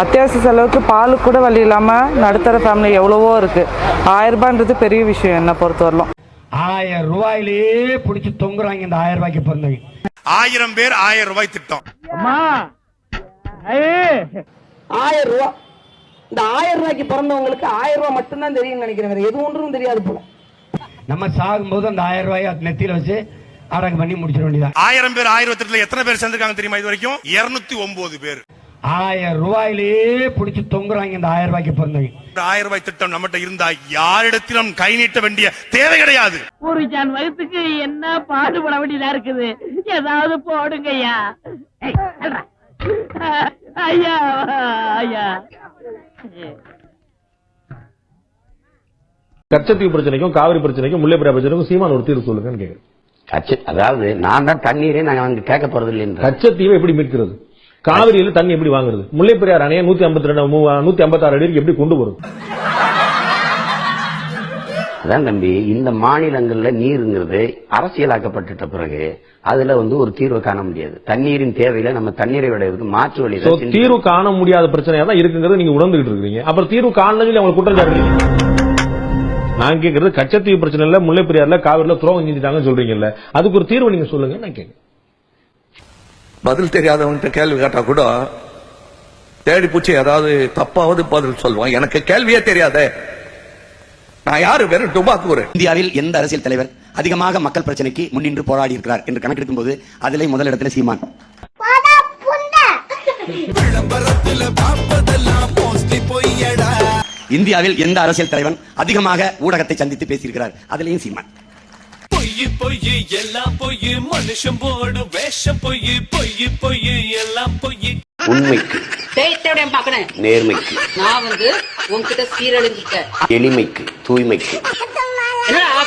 அத்தியாவசிய செலவுக்கு பால் கூட வழி இல்லாமல் நடுத்தர ஃபேமிலி எவ்வளவோ இருக்குது. 1000 ரூபான்றது பெரிய விஷயம் என்னை பொறுத்தவரையிலும். 1000 ரூபாயிலேயே பிடிச்சி தொங்குறாங்க இந்த 1000 ரூபாய்க்கு பிறந்தவங்க. 1000 பேர் 1000 ரூபாய் திட்டம். 1000 ரூபாய். இந்த 1000 ரூபாய்க்கு பிறந்தவங்களுக்கு 1000 ரூபாய் மட்டும்தான் தெரியும் நினைக்கிறேன். வேற எது ஒன்றும் தெரியாது போல. நம்ம சாகும்போது அந்த 1000 ரூபாயை நெத்தியில வச்சு அடங்கு பண்ணி முடிச்சிட வேண்டியதான். 1000 பேர் 1008 எத்தனை பேர் சேர்ந்திருக்காங்க தெரியுமா? இது வரைக்கும் 209 பேர். 1000 ரூபாயிலேயே பிடிச்சி தொங்குறாங்க இந்த 1000 ரூபாய்க்கு பிறந்தவங்க. 1000 ரூபாய் திட்டம் நம்மகிட்ட இருந்தா யாரிடத்திலும் கை நீட்ட வேண்டிய தேவை கிடையாது. ஒரு ஜான் வயசுக்கு என்ன பாடுபட வேண்டியதா இருக்குது. ஏதாவது போடுங்கய்யா. ஐயா ஐயா. கச்சத்தீவு பிரச்சனைக்கும் காவிரி பிரச்சனைக்கும் முல்லைப்பெரியார் பிரச்சனைக்கும் சீமான் ஒரு தீர்வு சொல்லுங்கன்னு கேட்கிறேன். அதாவது நான் தான் தண்ணீரே நாங்க வந்து கேட்க போறது இல்லை. கச்சத்தீவை எப்படி மீட்கிறது? காவிரியில தண்ணி எப்படி வாங்குறது? முல்லைப்பெரியார் அணையை 156 அடிக்கு எப்படி கொண்டு வரும்? அதான் தம்பி, இந்த மாநிலங்கள்ல நீருங்கிறது அரசியலாக்கப்பட்ட பிறகு அதுல வந்து ஒரு தீர்வு காண முடியாது. தண்ணீரின் தேவையில நம்ம தண்ணீரை விட மாற்று வழி தீர்வு காண முடியாத பிரச்சனையா தான் இருக்குங்கிறது நீங்க உணர்ந்துகிட்டு இருக்கீங்க. அப்புறம் தீர்வு காணல அவங்க குற்றம் சாட்டுறீங்க. நான் கேட்கறது கச்சத்தீவு பிரச்சனை இல்ல, முல்லைப்பெரியார்ல காவிரில துரோகம் செஞ்சுட்டாங்கன்னு சொல்றீங்கல்ல, அதுக்கு ஒரு தீர்வு நீங்க சொல்லுங்க. நான் கேட்க பதில் தெரியாதவன்கிட்ட கேள்வி கேட்டா கூட தேடி பூச்சி ஏதாவது தப்பாவது பதில் சொல்லுவான். எனக்கு கேள்வியே தெரியாதே, நான் யாரு? வெறும் டுபாக்கூர். இந்தியாவில் எந்த அரசியல் தலைவர் அதிகமாக மக்கள் பிரச்சனைக்கு முன்னின்று போராடி இருக்கிறார் என்று கணக்கெடுக்கும் போது அதிலே முதலிடத்தில் சீமான். இந்தியாவில் எந்த அரசியல் தலைவன் அதிகமாக ஊடகத்தை சந்தித்து பேசியிருக்கிறார்? அதிலேயும் சீமான். உண்மைக்கு, நேர்மைக்கு, நான் வந்து உன்கிட்ட சீரழிஞ்சிட்டேன், எளிமைக்கு, தூய்மைக்கு.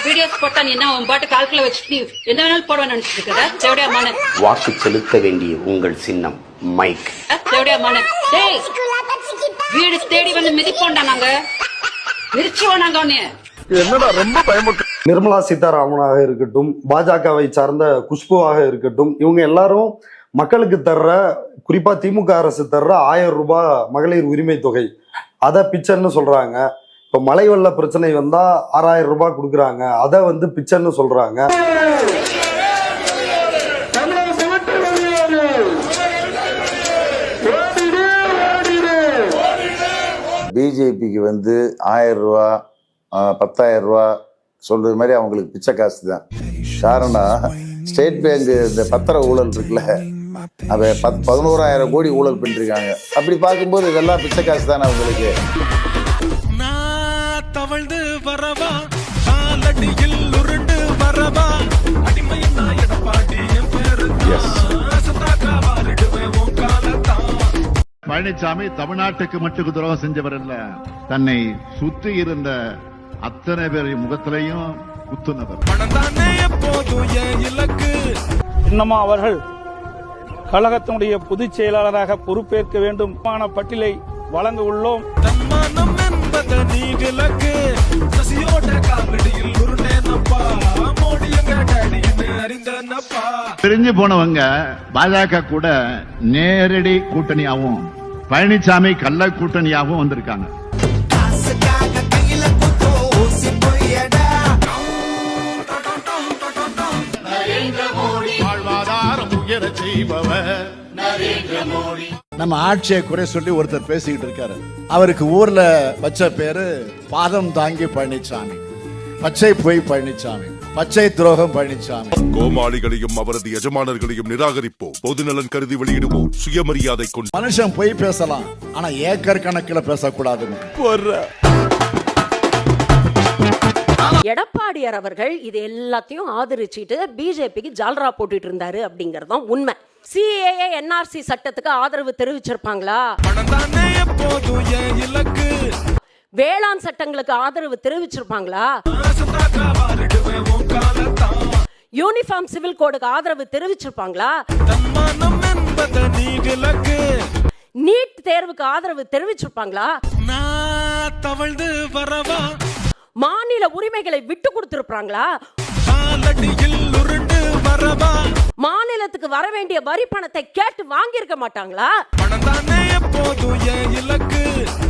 வீடியோஸ் போட்டா நீ என்ன உன் பாட்டு கால்குல வச்சுட்டு என்ன வேணாலும் போட நினைச்சிட்டு இருக்கிற. வாக்கு செலுத்த வேண்டிய உங்கள் சின்னம் மைக். வீடு தேடி வந்து மிதிப்போண்டா, நாங்க மிதிச்சுவோம். நாங்க என்னடா ரொம்ப பயமுட்டு. நிர்மலா சீதாராமனாக இருக்கட்டும், பாஜகவை சார்ந்த குஷ்புவாக இருக்கட்டும், இவங்க எல்லாரும் மக்களுக்கு தர்ற, குறிப்பா திமுக அரசு தர்ற 1000 ரூபாய் மகளிர் உரிமை தொகை, அதை பிச்சைன்னு சொல்றாங்க. இப்ப மழை வெள்ள பிரச்சனை வந்தா 6000 ரூபாய் கொடுக்குறாங்க, அதை வந்து பிச்சைன்னு சொல்றாங்க. பிஜேபிக்கு வந்து 1000 ரூபா 10,000 ரூபா சொல்றது மாதிரி அவங்களுக்கு பிச்சை காசு தான். காரணம், ஸ்டேட் பேங்க் இந்த பத்திர ஊழல் இருக்குல்ல, அதை 11,000 கோடி ஊழல் பண்ணிருக்காங்க. அப்படி பார்க்கும்போது இதெல்லாம் பிச்சை காசு தானே அவங்களுக்கு. பழனிசாமி தமிழ்நாட்டுக்கு மட்டும் துரோகம் செஞ்சவர் இல்ல, தன்னை சுற்றி இருந்த அத்தனை பேர் முகத்திலையும் குத்துனவர். இன்னமும் அவர்கள் கழகத்தினுடைய பொதுச் செயலாளராக பொறுப்பேற்க வேண்டும். பட்டியலை வழங்க உள்ளோம். பிரிஞ்சு போனவங்க பாஜக கூட நேரடி கூட்டணியாகவும் பழனிசாமி கள்ள கூட்டணியாகவும் வந்திருக்காங்க. நம்ம ஆட்சியை குறை சொல்லி ஒருத்தர் பேசிக்கிட்டு இருக்காரு. அவருக்கு ஊர்ல வச்ச பேரு பாதம் தாங்கி பழனிசாமி, பச்சை பொய் பழனிசாமி, பச்சை துரோகம் பழனிசாமி. கோமாளிகளையும் அவரது எஜமானர்களையும் நிராகரிப்போம், பொதுநலன் கருதி வெளியிடுவோம், சுயமரியாதை கொண்டு. மனுஷன் பொய் பேசலாம், ஆனா ஏக்கர் கணக்கில் பேசக்கூடாதுன்னு. எடப்பாடியார் அவர்கள் இது எல்லாத்தையும் ஆதரிச்சுட்டு பிஜேபிக்கு ஜால்ரா போட்டுட்டு இருந்தாரு அப்படிங்கறதுதான் உண்மை. சிஏஏ என்ஆர்சி சட்டத்துக்கு ஆதரவு தெரிவிச்சிருப்பாங்களா? வேளாண் சட்டங்களுக்கு ஆதரவு தெரிவிச்சிருப்பாங்களா? யூனிஃபார்ம் சிவில் கோடுக்கு ஆதரவு தெரிவிச்சிருப்பாங்களா? நீட் தேர்வுக்கு ஆதரவு தெரிவிச்சிருப்பாங்களா? மாநில உரிமைகளை விட்டு கொடுத்திருப்பாங்களா? மாநிலத்துக்கு வர வேண்டிய வரி பணத்தை கேட்டு வாங்கியிருக்க மாட்டாங்களா?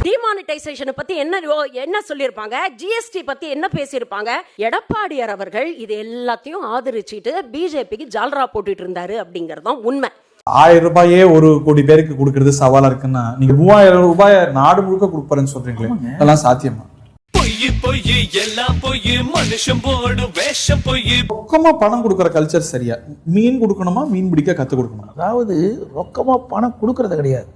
டிமானிட்டைசேஷன் பத்தி என்ன சொல்லிருப்பாங்க, ஜிஎஸ்டி பத்தி என்ன பேசியிருப்பாங்க? எடப்பாடியார் அவர்கள் இது எல்லாத்தையும் ஆதரிச்சுட்டு பிஜேபிக்கு ஜால்ரா போட்டுட்டு இருந்தாரு அப்படிங்கறதுதான் உண்மை. 1000 ரூபாயே 1 கோடி பேருக்கு கொடுக்கறது சவாலா இருக்குன்னா நீங்க 3000 ரூபாய் நாடு முழுக்க கொடுப்பறேன்னு சொல்றீங்களே, அதெல்லாம் சாத்தியமா? ரொக்கமா பணம் கொடுக்கற கல்ச்சர் சரியா? மீன் கொடுக்கணுமா, மீன் பிடிக்க கத்து கொடுக்கணும்? அதாவது ரொக்கமா பணம் கொடுக்கறது கிடையாது,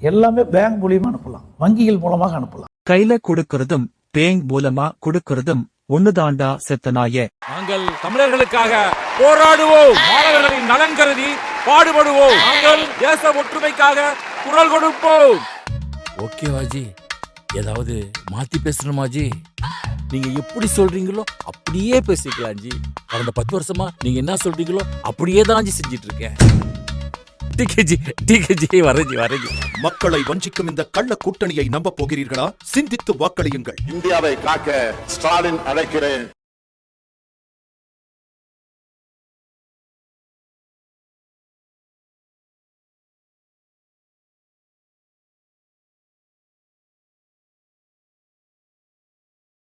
எல்லாமே பேங்க் மூலியமா அனுப்பலாம், வங்கிகள் மூலமாக அனுப்பலாம். கையில கொடுக்கறதும் பேங்க் மூலமா கொடுக்கறதும் ஒண்ணுதாண்டா செத்தனாயே. நாங்கள் தமிழர்களுக்காக போராடுவோம், மாணவர்களின் நலன் கருதி பாடுபடுவோம், நாங்கள் தேச ஒற்றுமைக்காக குரல் கொடுப்போம். ஓகே வாஜி, ஏதாவது மாத்தி பேசணுமா ஜி? நீங்க எப்படி சொல்றீங்களோ அப்படியே பேசிக்கலாம் ஜி. கடந்த 10 வருஷமா நீங்க என்ன சொல்றீங்களோ அப்படியே தான் ஜி செஞ்சிட்டு இருக்கேன். வரேஜி. மக்களை வஞ்சிக்கும் இந்த கள்ள கூட்டணியை நம்ப போகிறீர்களா? சிந்தித்து வாக்களியுங்கள். இந்தியாவை காக்க ஸ்டாலின் அழைக்கிறேன்.